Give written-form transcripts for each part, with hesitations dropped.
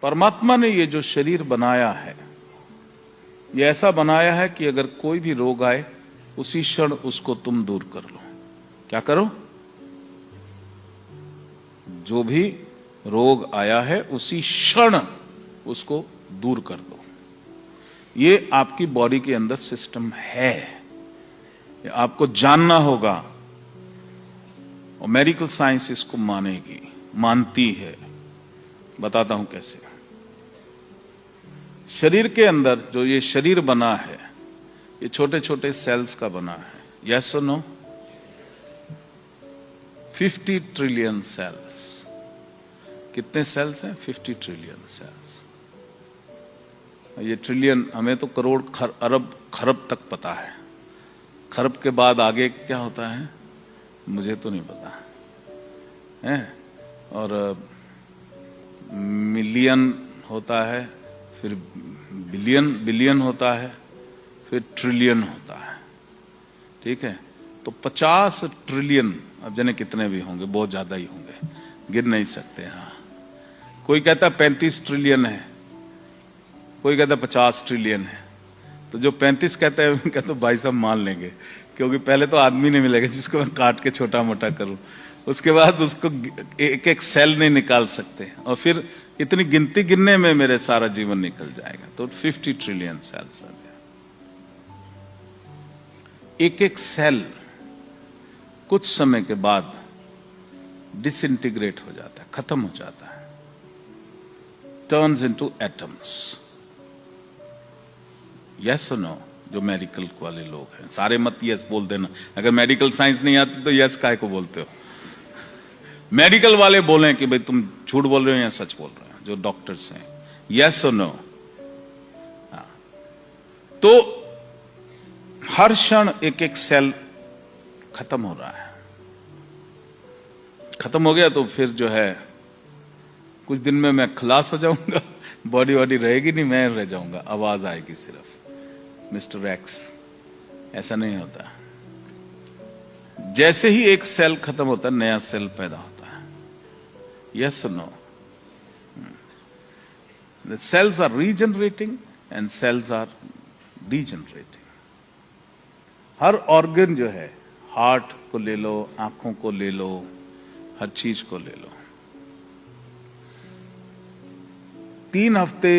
परमात्मा ने ये जो शरीर बनाया है, ये ऐसा बनाया है कि अगर कोई भी रोग आए उसी क्षण उसको तुम दूर कर लो। क्या करो? जो भी रोग आया है उसी क्षण उसको दूर कर दो। ये आपकी बॉडी के अंदर सिस्टम है, ये आपको जानना होगा और मेडिकल साइंस इसको मानेगी, मानती है। बताता हूं कैसे। शरीर के अंदर जो ये शरीर बना है, ये छोटे छोटे सेल्स का बना है। यस और नो? 50 trillion cells. कितने सेल्स हैं? 50 ट्रिलियन सेल्स। ये ट्रिलियन, हमें तो करोड़ अरब खरब तक पता है। खरब के बाद आगे क्या होता है मुझे तो नहीं पता है। और मिलियन होता है, फिर बिलियन होता है, फिर ट्रिलियन होता है। ठीक है, तो 50 ट्रिलियन, अब जाने कितने भी होंगे, बहुत ज्यादा ही होंगे, गिन नहीं सकते। हाँ, कोई कहता है 35 ट्रिलियन है, कोई कहता है 50 ट्रिलियन है। तो जो 35 कहते हैं उनका तो भाई साहब मान लेंगे, क्योंकि पहले तो आदमी नहीं मिलेगा जिसको मैं काट के छोटा मोटा करूं, उसके बाद उसको एक एक सेल नहीं निकाल सकते, और फिर इतनी गिनती गिनने में मेरे सारा जीवन निकल जाएगा। तो 50 ट्रिलियन सेल्स आ गया। एक एक सेल कुछ समय के बाद डिसइंटीग्रेट हो जाता है, खत्म हो जाता है, टर्न्स इनटू एटम्स। यस और नो? जो मेडिकल वाले लोग हैं सारे मत यस बोल देना। अगर मेडिकल साइंस नहीं आती तो यस काहे को बोलते हो? मेडिकल वाले बोलें कि भाई तुम झूठ बोल रहे हो या सच बोल रहे हो, जो डॉक्टर्स हैं। यस और नो? तो हर क्षण एक एक सेल खत्म हो रहा है। खत्म हो गया तो फिर जो है कुछ दिन में मैं खलास हो जाऊंगा, बॉडी वॉडी रहेगी नहीं, मैं रह जाऊंगा, आवाज आएगी सिर्फ मिस्टर एक्स। ऐसा नहीं होता। जैसे ही एक सेल खत्म होता है नया सेल पैदा होता है। यस और no? The cells are regenerating and cells are degenerating. हर ऑर्गन जो है, हार्ट को ले लो, आंखों को ले लो, हर चीज को ले लो, 3 हफ्ते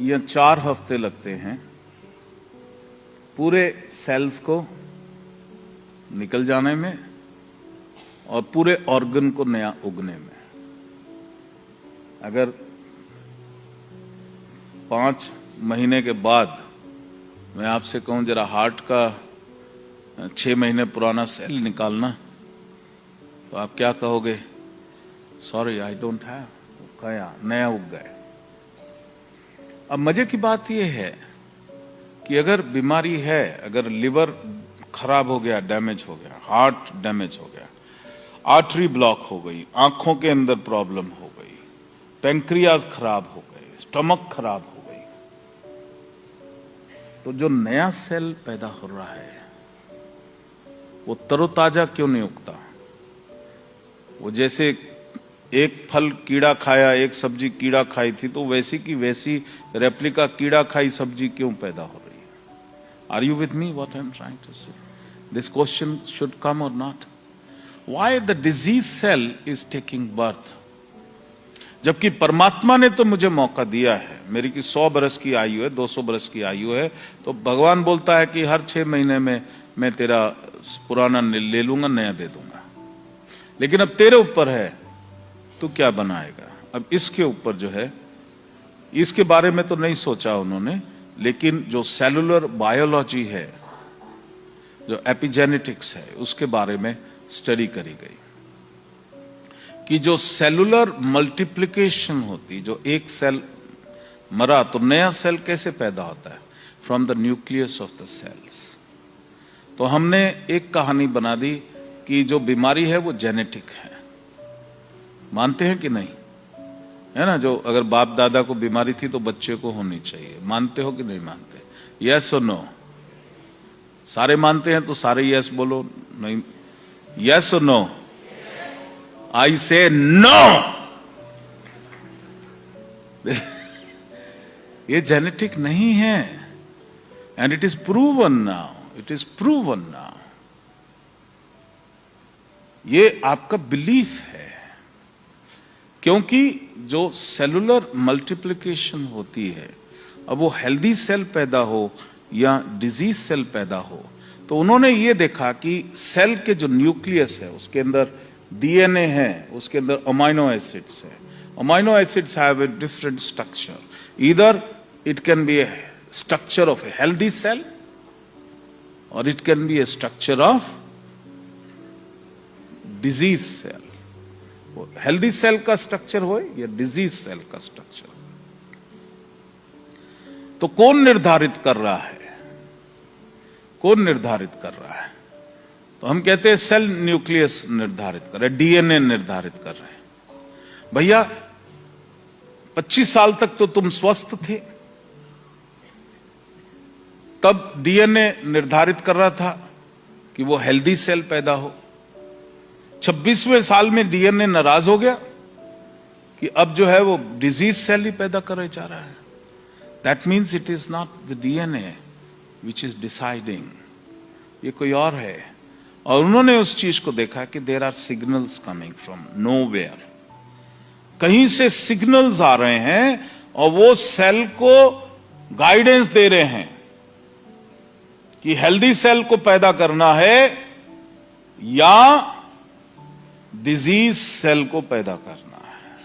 या 4 हफ्ते लगते हैं पूरे सेल्स को निकल जाने में और पूरे ऑर्गन को नया उगने में। अगर 5 महीने के बाद मैं आपसे कहूं जरा हार्ट का 6 महीने पुराना सेल निकालना, तो आप क्या कहोगे? Sorry I don't have. गया, नया उग गए। अब मजे की बात यह है कि अगर बीमारी है, अगर लिवर खराब हो गया, डैमेज हो गया, हार्ट डैमेज हो गया, आर्टरी ब्लॉक हो गई, आंखों के अंदर प्रॉब्लम हो गई, पैंक्रियाज खराब हो गए, स्टमक खराब हो गई, तो जो नया सेल पैदा हो रहा है वो तरोताजा क्यों नहीं उगता? वो जैसे एक फल कीड़ा खाया, एक सब्जी कीड़ा खाई थी, तो वैसी की वैसी रेप्लिका कीड़ा खाई सब्जी क्यों पैदा हो रही है? Are you with me what I am trying to say? This question should come और not? Why the disease cell is taking birth? जबकि परमात्मा ने तो मुझे मौका दिया है, मेरी की 100 बरस की आयु है, 200 बरस की आयु है, तो भगवान बोलता है कि हर 6 महीने में मैं तेरा पुराना ले लूंगा, नया दे दूंगा। लेकिन अब तेरे ऊपर है, तू क्या बनाएगा? अब इसके ऊपर जो है, इसके बारे में तो नहीं सोचा उन्होंने, लेकिन जो सेलुलर बायोलॉजी है, जो एपिजेनेटिक्स है, उसके बारे में स्टडी करी गई कि जो सेलुलर मल्टीप्लिकेशन होती, जो एक सेल मरा तो नया सेल कैसे पैदा होता है? From the nucleus of the cells. तो हमने एक कहानी बना दी कि जो बीमारी है वो जेनेटिक है। मानते हैं कि नहीं? है ना, जो अगर बाप दादा को बीमारी थी तो बच्चे को होनी चाहिए। मानते हो कि नहीं मानते? यस और नो? सारे मानते हैं तो सारे यस बोलो। नहीं, यस और नो? आई से नो। ये जेनेटिक नहीं है, and it is proven now, it is proven now. ये आपका बिलीफ है, क्योंकि जो सेलुलर मल्टीप्लिकेशन होती है, अब वो हेल्दी सेल पैदा हो या डिजीज सेल पैदा हो, तो उन्होंने ये देखा कि सेल के जो न्यूक्लियस है उसके अंदर डीएनए है, उसके अंदर अमाइनो एसिड्स है। Amino acids have a different structure, either it can be a structure of a healthy cell और it can be a structure of disease cell. Healthy cell का स्ट्रक्चर हो या डिजीज सेल का structure. तो कौन निर्धारित कर रहा है, कौन निर्धारित कर रहा है? तो हम कहते हैं सेल न्यूक्लियस निर्धारित कर रहे, डीएनए निर्धारित कर रहे हैं। भैया 25 साल तक तो तुम स्वस्थ थे, तब डीएनए निर्धारित कर रहा था कि वो हेल्दी सेल पैदा हो। 26वें साल में डीएनए नाराज हो गया कि अब जो है वो डिजीज सेल ही पैदा करे जा रहा है। That means it is not the DNA which is deciding, ये कोई और है। और उन्होंने उस चीज को देखा कि there are signals coming from nowhere, कहीं से सिग्नल्स आ रहे हैं और वो सेल को गाइडेंस दे रहे हैं कि हेल्दी सेल को पैदा करना है या डिजीज सेल को पैदा करना है।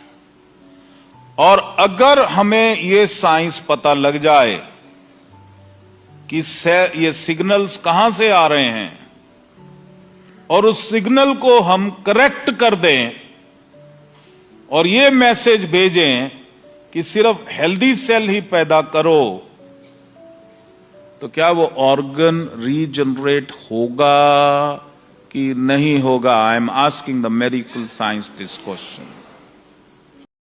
और अगर हमें ये साइंस पता लग जाए कि ये सिग्नल्स कहां से आ रहे हैं और उस सिग्नल को हम करेक्ट कर दें और ये मैसेज भेजें कि सिर्फ हेल्दी सेल ही पैदा करो, तो क्या वो ऑर्गन रीजनरेट होगा कि नहीं होगा? I am asking the medical science this question.